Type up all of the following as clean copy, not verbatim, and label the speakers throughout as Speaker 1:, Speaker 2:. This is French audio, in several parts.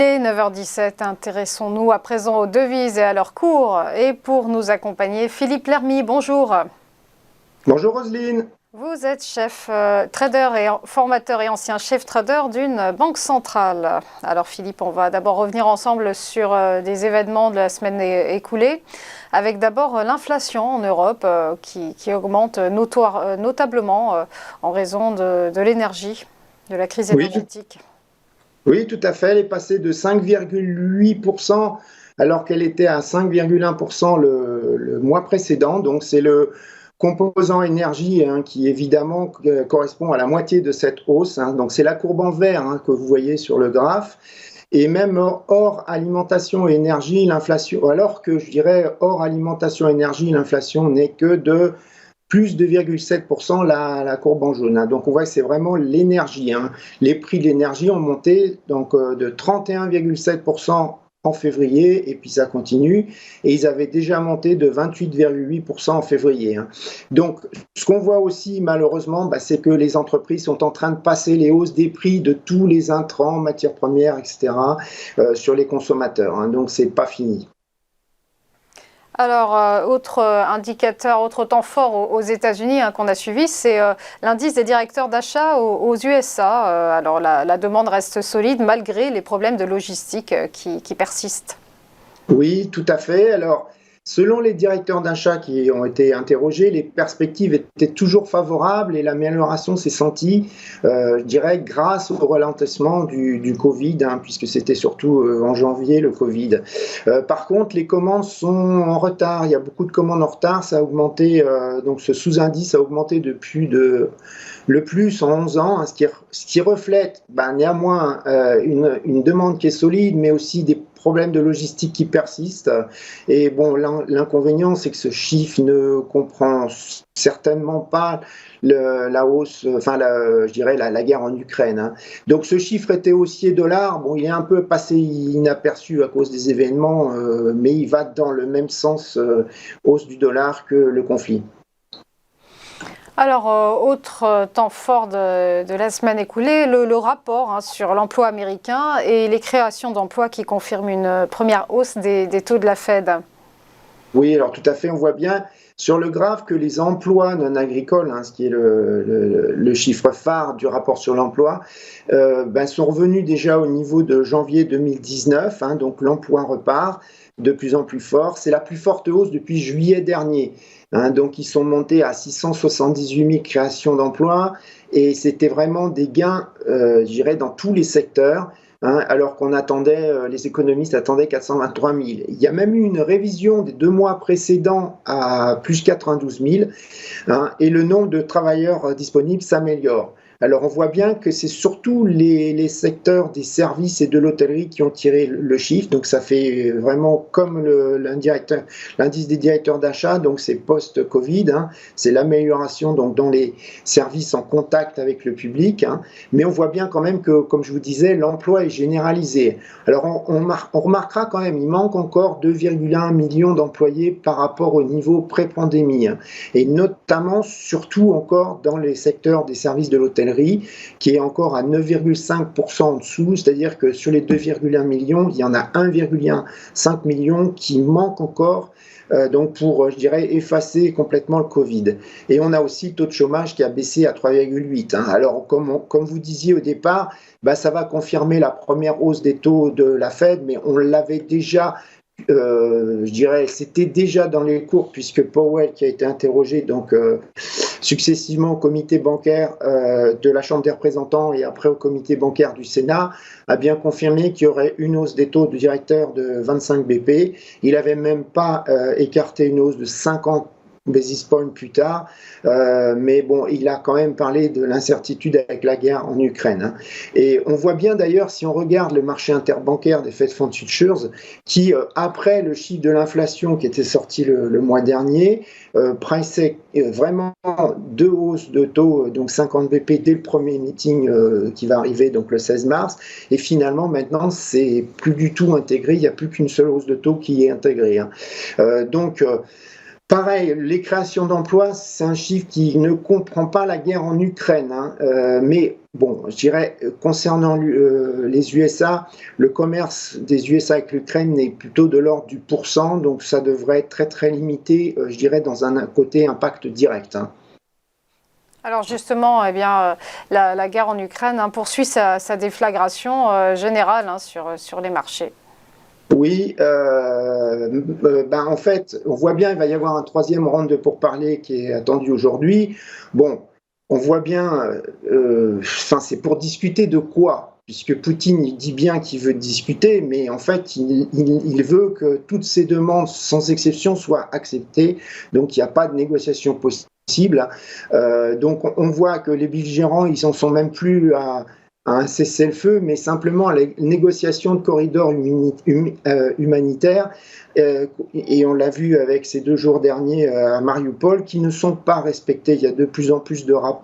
Speaker 1: Il est 9h17, intéressons-nous à présent aux devises et à leur cours. Et pour nous accompagner, Philippe Lermy, bonjour.
Speaker 2: Bonjour Roselyne.
Speaker 1: Vous êtes chef trader et formateur et ancien chef trader d'une banque centrale. Alors Philippe, on va d'abord revenir ensemble sur des événements de la semaine écoulée, avec d'abord l'inflation en Europe qui augmente notablement en raison de l'énergie, de la crise
Speaker 2: Oui,
Speaker 1: énergétique.
Speaker 2: oui, tout à fait. Elle est passée de 5,8% alors qu'elle était à 5,1% le mois précédent. Donc c'est le composant énergie qui évidemment correspond à la moitié de cette hausse. Donc c'est la courbe en vert que vous voyez sur le graphe. Et même hors alimentation et énergie, l'inflation, alors que je dirais hors alimentation et énergie, l'inflation n'est que de plus 2,7% la courbe en jaune. Donc on voit que c'est vraiment l'énergie. Les prix de l'énergie ont monté donc, de 31,7% en février, et puis ça continue, et ils avaient déjà monté de 28,8% en février. Donc ce qu'on voit aussi malheureusement, c'est que les entreprises sont en train de passer les hausses des prix de tous les intrants, matières premières, etc., sur les consommateurs. Donc c'est pas fini.
Speaker 1: Alors, autre indicateur, autre temps fort aux États-Unis qu'on a suivi, c'est l'indice des directeurs d'achat aux USA. Alors, la demande reste solide malgré les problèmes de logistique qui persistent.
Speaker 2: Oui, tout à fait. Alors, selon les directeurs d'achat qui ont été interrogés, les perspectives étaient toujours favorables et l'amélioration s'est sentie, je dirais, grâce au ralentissement du Covid, puisque c'était surtout en janvier le Covid. Par contre, les commandes sont en retard. Il y a beaucoup de commandes en retard. Ça a augmenté, donc ce sous-indice a augmenté depuis le plus en 11 ans, ce qui reflète néanmoins une demande qui est solide, mais aussi des problèmes de logistique qui persistent. Et bon, l'inconvénient, c'est que ce chiffre ne comprend certainement pas la hausse, je dirais la guerre en Ukraine. Donc ce chiffre était haussier dollar. Bon, il est un peu passé inaperçu à cause des événements, mais il va dans le même sens hausse du dollar que le conflit.
Speaker 1: Alors, autre temps fort de la semaine écoulée, le rapport sur l'emploi américain et les créations d'emplois qui confirment une première hausse des taux de la Fed.
Speaker 2: Oui, alors tout à fait, on voit bien sur le graphe que les emplois non agricoles, ce qui est le chiffre phare du rapport sur l'emploi, sont revenus déjà au niveau de janvier 2019, donc l'emploi repart de plus en plus fort. C'est la plus forte hausse depuis juillet dernier. Donc ils sont montés à 678 000 créations d'emplois et c'était vraiment des gains, je dirais, dans tous les secteurs. Alors qu'on attendait, les économistes attendaient 423 000. Il y a même eu une révision des 2 mois précédents à plus 92 000, et le nombre de travailleurs disponibles s'améliore. Alors on voit bien que c'est surtout les secteurs des services et de l'hôtellerie qui ont tiré le chiffre, donc ça fait vraiment comme l'indice des directeurs d'achat, donc c'est post-Covid, c'est l'amélioration donc dans les services en contact avec le public, mais on voit bien quand même que, comme je vous disais, l'emploi est généralisé. Alors on remarquera quand même, il manque encore 2,1 millions d'employés par rapport au niveau pré-pandémie, et notamment surtout encore dans les secteurs des services de l'hôtellerie, qui est encore à 9,5% en dessous, c'est-à-dire que sur les 2,1 millions, il y en a 1,5 million qui manquent encore, donc pour, je dirais, effacer complètement le Covid. Et on a aussi le taux de chômage qui a baissé à 3,8. Alors, comme vous disiez au départ, ça va confirmer la première hausse des taux de la Fed, mais on l'avait déjà, je dirais, c'était déjà dans les cours, puisque Powell, qui a été interrogé donc successivement au comité bancaire de la Chambre des représentants et après au comité bancaire du Sénat, a bien confirmé qu'il y aurait une hausse des taux de directeur de 25 BP. Il n'avait même pas écarté une hausse de 50 basis points plus tard, mais bon, il a quand même parlé de l'incertitude avec la guerre en Ukraine. Et on voit bien d'ailleurs, si on regarde le marché interbancaire des Fed Fund Futures, qui, après le chiffre de l'inflation qui était sorti le mois dernier, priçait vraiment 2 hausses de taux, donc 50 BP dès le premier meeting qui va arriver donc le 16 mars, et finalement maintenant c'est plus du tout intégré, il n'y a plus qu'une seule hausse de taux qui est intégrée. Donc Pareil, les créations d'emplois, c'est un chiffre qui ne comprend pas la guerre en Ukraine, hein. Mais bon, je dirais, concernant les USA, le commerce des USA avec l'Ukraine est plutôt de l'ordre du %, donc ça devrait être très très limité, je dirais, dans un côté impact direct, hein.
Speaker 1: Alors justement, eh bien, la guerre en Ukraine poursuit sa déflagration générale sur les marchés.
Speaker 2: Oui, ben en fait, on voit bien, il va y avoir un troisième round de pourparlers qui est attendu aujourd'hui. Bon, on voit bien, enfin, c'est pour discuter de quoi? Puisque Poutine il dit bien qu'il veut discuter, mais en fait, il veut que toutes ces demandes, sans exception, soient acceptées. Donc, il n'y a pas de négociation possible. Donc, on voit que les belligérants, ils n'en sont même plus à un cessez-le-feu, mais simplement à la négociation de corridors humanitaires. Et on l'a vu avec ces 2 jours derniers à Mariupol, qui ne sont pas respectés. Il y a de plus en plus de rapports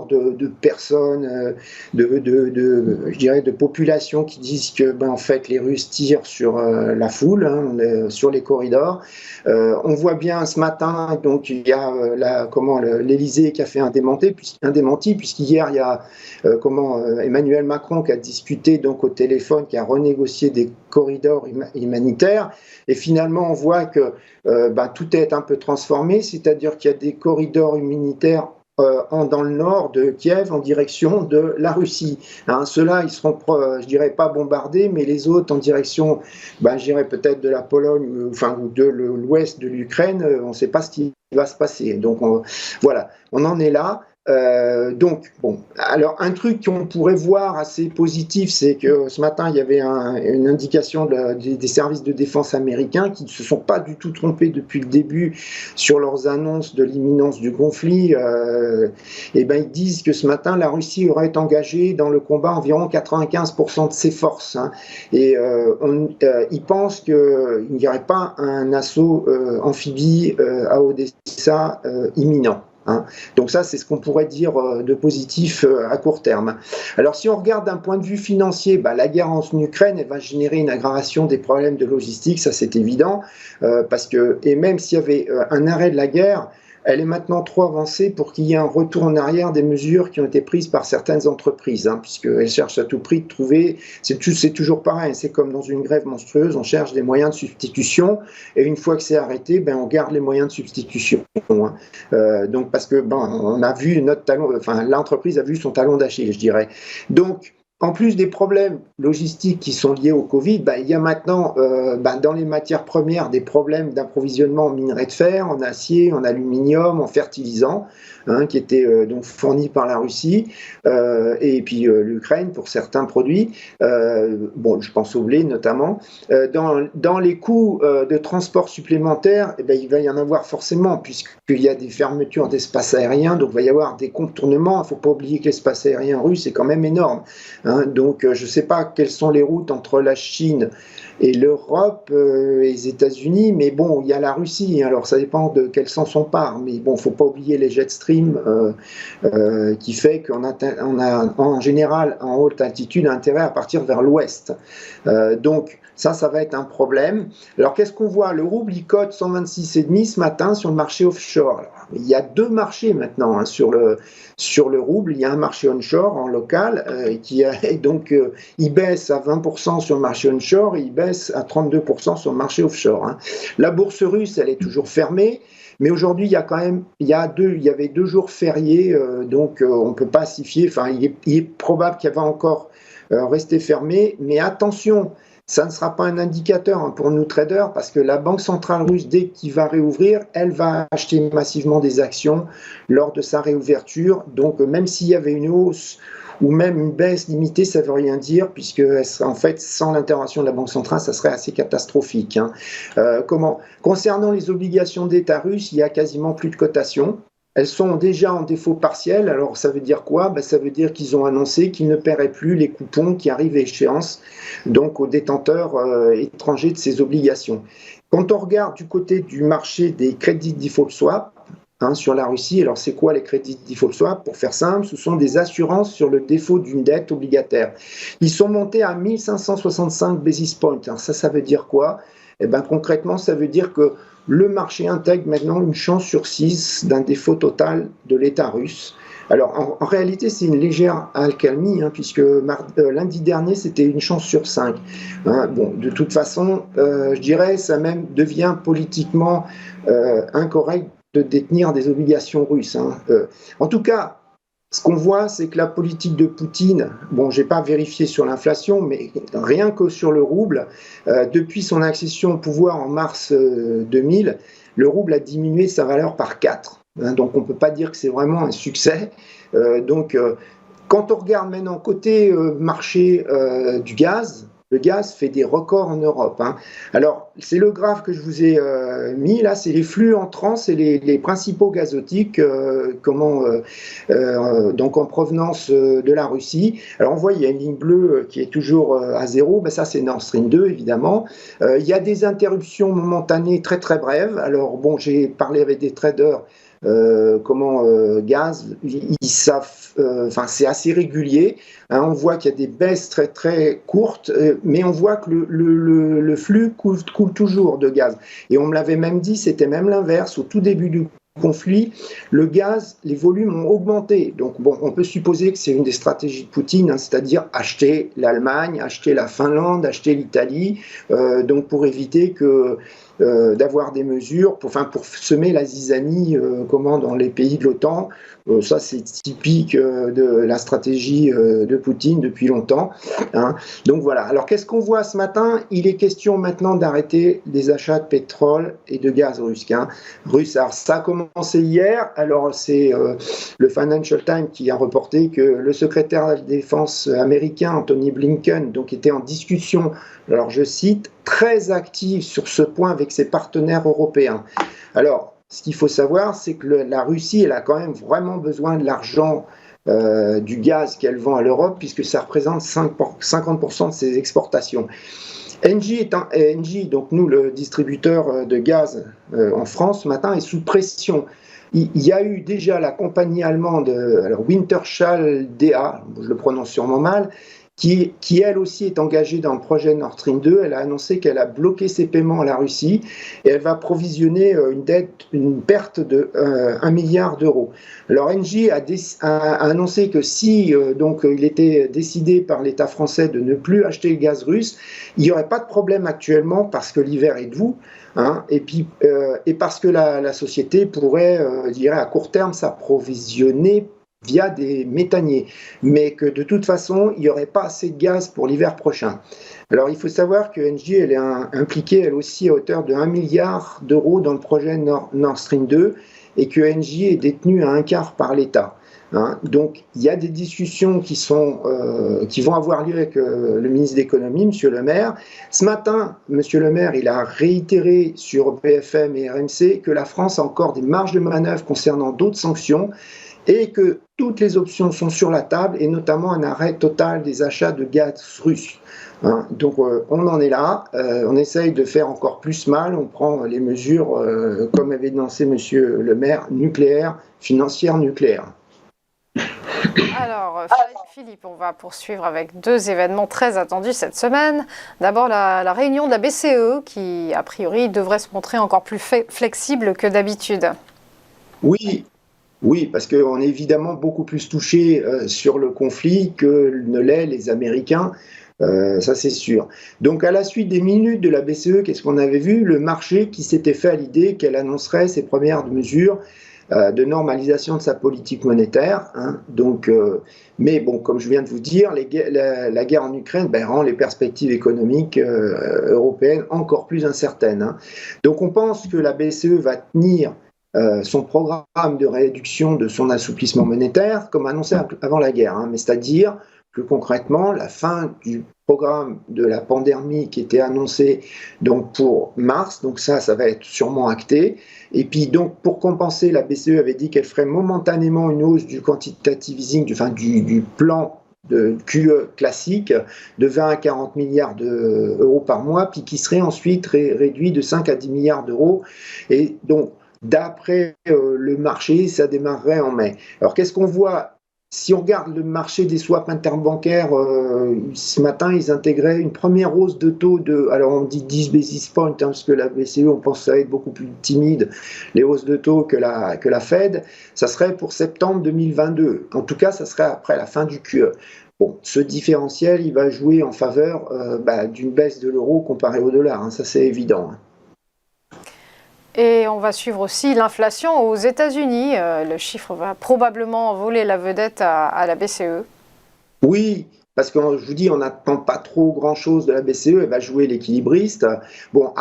Speaker 2: de personnes, je dirais de populations qui disent que en fait les Russes tirent sur la foule, hein, sur les corridors. On voit bien ce matin, donc il y a l'Élysée qui a fait un démenti, puisqu'hier il y a Emmanuel Macron qui a discuté donc au téléphone, qui a renégocié des corridors humanitaires, et finalement on voit que tout est un peu transformé, c'est-à-dire qu'il y a des corridors humanitaires dans le nord de Kiev en direction de la Russie. Hein, ceux-là, ils seront, je dirais, pas bombardés, mais les autres en direction, je dirais peut-être de la Pologne, ou de l'ouest de l'Ukraine, on ne sait pas ce qui va se passer. Donc voilà, on en est là. Donc, bon, alors un truc qu'on pourrait voir assez positif, c'est que ce matin, il y avait une indication des services de défense américains qui ne se sont pas du tout trompés depuis le début sur leurs annonces de l'imminence du conflit. Ils disent que ce matin, la Russie aurait engagé dans le combat environ 95% de ses forces, hein, et ils pensent qu'il n'y aurait pas un assaut amphibie à Odessa imminent. Hein. Donc ça, c'est ce qu'on pourrait dire de positif à court terme. Alors si on regarde d'un point de vue financier, la guerre en Ukraine, elle va générer une aggravation des problèmes de logistique, ça c'est évident, parce que, et même s'il y avait un arrêt de la guerre, elle est maintenant trop avancée pour qu'il y ait un retour en arrière des mesures qui ont été prises par certaines entreprises, hein, puisqu'elles cherchent à tout prix de trouver, c'est toujours pareil, c'est comme dans une grève monstrueuse, on cherche des moyens de substitution, et une fois que c'est arrêté, on garde les moyens de substitution. Hein. Donc parce que on a vu notre talon, enfin l'entreprise a vu son talon d'Achille, je dirais. Donc en plus des problèmes logistiques qui sont liés au Covid, il y a maintenant dans les matières premières des problèmes d'approvisionnement en minerais de fer, en acier, en aluminium, en fertilisants, hein, qui étaient donc fournis par la Russie et puis l'Ukraine pour certains produits. Je pense au blé notamment. Dans les coûts de transport supplémentaires, il va y en avoir forcément, puisqu'il y a des fermetures d'espace aérien, donc il va y avoir des contournements. Il ne faut pas oublier que l'espace aérien russe est quand même énorme. Hein, donc, je ne sais pas quelles sont les routes entre la Chine et l'Europe et les États-Unis, mais bon, il y a la Russie, alors ça dépend de quel sens on part. Mais bon, il ne faut pas oublier les jet stream qui fait qu'on a en général en haute altitude intérêt à partir vers l'ouest. Donc, ça va être un problème. Alors, qu'est-ce qu'on voit? Le rouble, il cote 126,5 ce matin sur le marché offshore. Alors, il y a 2 marchés maintenant hein, sur le rouble. Il y a un marché onshore, en local, il baisse à 20% sur le marché onshore et il baisse à 32% sur le marché offshore. Hein. La bourse russe, elle est toujours fermée. Mais aujourd'hui, il y avait 2 jours fériés, donc on ne peut pas s'y fier. Enfin, il est probable qu'elle va encore rester fermée. Mais attention, ça ne sera pas un indicateur pour nous traders, parce que la Banque centrale russe, dès qu'il va réouvrir, elle va acheter massivement des actions lors de sa réouverture. Donc même s'il y avait une hausse ou même une baisse limitée, ça ne veut rien dire, puisque en fait, sans l'intervention de la Banque centrale, ça serait assez catastrophique. Hein. Concernant les obligations d'État russes, il y a quasiment plus de cotation. Elles sont déjà en défaut partiel. Alors ça veut dire quoi? Ça veut dire qu'ils ont annoncé qu'ils ne paieraient plus les coupons qui arrivent à échéance, donc aux détenteurs étrangers de ces obligations. Quand on regarde du côté du marché des crédits default swap, sur la Russie, alors c'est quoi les crédits default swap? Pour faire simple, ce sont des assurances sur le défaut d'une dette obligataire. Ils sont montés à 1565 basis points. Alors ça veut dire quoi? Eh ben, concrètement, ça veut dire que le marché intègre maintenant une chance sur 6 d'un défaut total de l'État russe. Alors, en réalité, c'est une légère accalmie, puisque lundi dernier, c'était une chance sur 5. Bon, de toute façon, je dirais, ça même devient politiquement incorrect de détenir des obligations russes. En tout cas, ce qu'on voit, c'est que la politique de Poutine, bon, je n'ai pas vérifié sur l'inflation, mais rien que sur le rouble, depuis son accession au pouvoir en mars 2000, le rouble a diminué sa valeur par 4. Donc on ne peut pas dire que c'est vraiment un succès. Quand on regarde maintenant côté marché du gaz, le gaz fait des records en Europe. Alors, c'est le graphe que je vous ai mis, là, c'est les flux entrants, c'est les principaux gazotiques donc en provenance de la Russie. Alors, on voit, il y a une ligne bleue qui est toujours à zéro, mais ça, c'est Nord Stream 2, évidemment. Il y a des interruptions momentanées très, très brèves. Alors, bon, j'ai parlé avec des traders gaz, ils savent, c'est assez régulier. On voit qu'il y a des baisses très très courtes, mais on voit que le flux coule toujours de gaz. Et on me l'avait même dit, c'était même l'inverse au tout début du conflit, le gaz, les volumes ont augmenté. Donc bon, on peut supposer que c'est une des stratégies de Poutine, c'est-à-dire acheter l'Allemagne, acheter la Finlande, acheter l'Italie, donc pour éviter d'avoir des mesures, pour semer la zizanie dans les pays de l'OTAN. Ça, c'est typique de la stratégie de Poutine depuis longtemps. Donc voilà. Alors, qu'est-ce qu'on voit ce matin? Il est question maintenant d'arrêter les achats de pétrole et de gaz russe. Alors, ça a commencé hier. Alors, c'est le Financial Times qui a reporté que le secrétaire de la Défense américain, Anthony Blinken, donc était en discussion, alors je cite, très active sur ce point avec ses partenaires européens. Alors, ce qu'il faut savoir, c'est que la Russie, elle a quand même vraiment besoin de l'argent du gaz qu'elle vend à l'Europe, puisque ça représente 50% de ses exportations. Engie, donc nous, le distributeur de gaz en France, ce matin, est sous pression. Il y a eu déjà la compagnie allemande, alors Wintershall Dea, je le prononce sûrement mal, qui elle aussi est engagée dans le projet Nord Stream 2. Elle a annoncé qu'elle a bloqué ses paiements à la Russie et elle va provisionner une perte de 1 milliard d'euros. Alors Engie a annoncé que si il était décidé par l'État français de ne plus acheter le gaz russe, il n'y aurait pas de problème actuellement parce que l'hiver est doux. Et parce que la société pourrait, je dirais, à court terme, s'approvisionner via des méthaniers, mais que de toute façon, il n'y aurait pas assez de gaz pour l'hiver prochain. Alors, il faut savoir que Engie, elle est impliquée, elle aussi, à hauteur de 1 milliard d'euros dans le projet Nord Stream 2, et que Engie est détenue à un quart par l'État. Donc, il y a des discussions qui vont avoir lieu avec le ministre de l'économie, M. Le Maire. Ce matin, M. Le Maire, il a réitéré sur BFM et RMC que la France a encore des marges de manœuvre concernant d'autres sanctions, et que toutes les options sont sur la table, et notamment un arrêt total des achats de gaz russe. Donc on en est là, on essaye de faire encore plus mal, on prend les mesures, comme avait dénoncé M. Le Maire, nucléaires, financières nucléaires.
Speaker 1: Alors, Philippe, on va poursuivre avec deux événements très attendus cette semaine. D'abord, la réunion de la BCE, qui, a priori, devrait se montrer encore plus flexible que d'habitude.
Speaker 2: Oui, parce qu'on est évidemment beaucoup plus touché sur le conflit que ne l'est les Américains, ça c'est sûr. Donc à la suite des minutes de la BCE, qu'est-ce qu'on avait vu? Le marché qui s'était fait à l'idée qu'elle annoncerait ses premières mesures de normalisation de sa politique monétaire. Mais bon, comme je viens de vous dire, la guerre en Ukraine rend les perspectives économiques européennes encore plus incertaines. Donc on pense que la BCE va tenir son programme de réduction de son assouplissement monétaire, comme annoncé avant la guerre, mais c'est-à-dire, plus concrètement, la fin du programme de la pandémie qui était annoncé donc pour mars, donc ça va être sûrement acté. Et puis donc pour compenser, la BCE avait dit qu'elle ferait momentanément une hausse du quantitative easing, du plan de QE classique de 20 à 40 milliards d'euros par mois, puis qui serait ensuite réduit de 5 à 10 milliards d'euros. Et donc d'après le marché, ça démarrerait en mai. Alors qu'est-ce qu'on voit Si on regarde le marché des swaps interbancaires, ce matin, ils intégraient une première hausse de taux alors on dit 10 basis points, parce que la BCE, on pense que ça va être beaucoup plus timide, les hausses de taux que la Fed, ça serait pour septembre 2022. En tout cas, ça serait après la fin du QE. Bon, ce différentiel, il va jouer en faveur d'une baisse de l'euro comparé au dollar, ça c'est évident.
Speaker 1: Et on va suivre aussi l'inflation aux États-Unis. Le chiffre va probablement voler la vedette à la BCE.
Speaker 2: Oui, parce que je vous dis, on n'attend pas trop grand-chose de la BCE, elle va jouer l'équilibriste. Bon,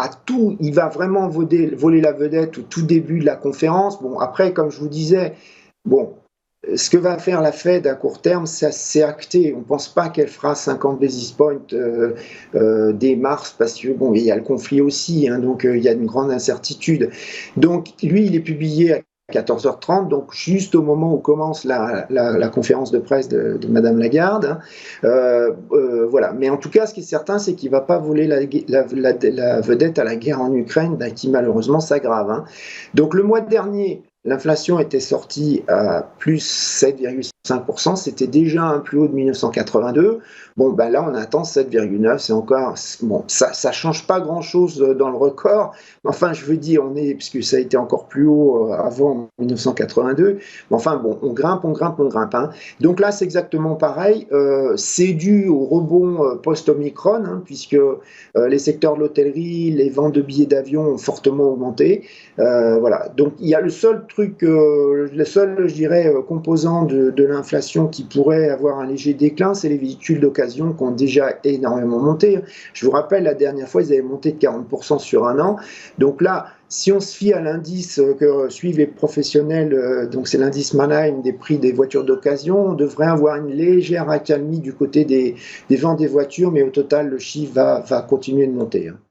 Speaker 2: il va vraiment voler la vedette au tout début de la conférence. Bon, après, comme je vous disais, bon, ce que va faire la Fed à court terme, c'est acté. On ne pense pas qu'elle fera 50 basis points dès mars, parce que bon, il y a le conflit aussi, donc il y a une grande incertitude. Donc lui, il est publié à 14h30, donc juste au moment où commence la conférence de presse de Madame Lagarde. Voilà. Mais en tout cas, ce qui est certain, c'est qu'il ne va pas voler la vedette à la guerre en Ukraine, qui malheureusement s'aggrave. Donc le mois dernier, l'inflation était sortie à plus 7,5%, c'était déjà un plus haut de 1982. Bon, là, on attend 7,9, c'est encore... Bon, ça change pas grand-chose dans le record, mais enfin, je veux dire, puisque ça a été encore plus haut avant 1982, mais enfin, bon, on grimpe. Donc là, c'est exactement pareil. C'est dû au rebond post-Omicron, puisque les secteurs de l'hôtellerie, les ventes de billets d'avion ont fortement augmenté. Voilà. Donc, il y a le seul, je dirais, composant de l'inflation qui pourrait avoir un léger déclin, c'est les véhicules d'occasion qui ont déjà énormément monté. Je vous rappelle, la dernière fois, ils avaient monté de 40% sur un an. Donc là, si on se fie à l'indice que suivent les professionnels, donc c'est l'indice Manheim des prix des voitures d'occasion, on devrait avoir une légère accalmie du côté des ventes des voitures, mais au total, le chiffre va continuer de monter.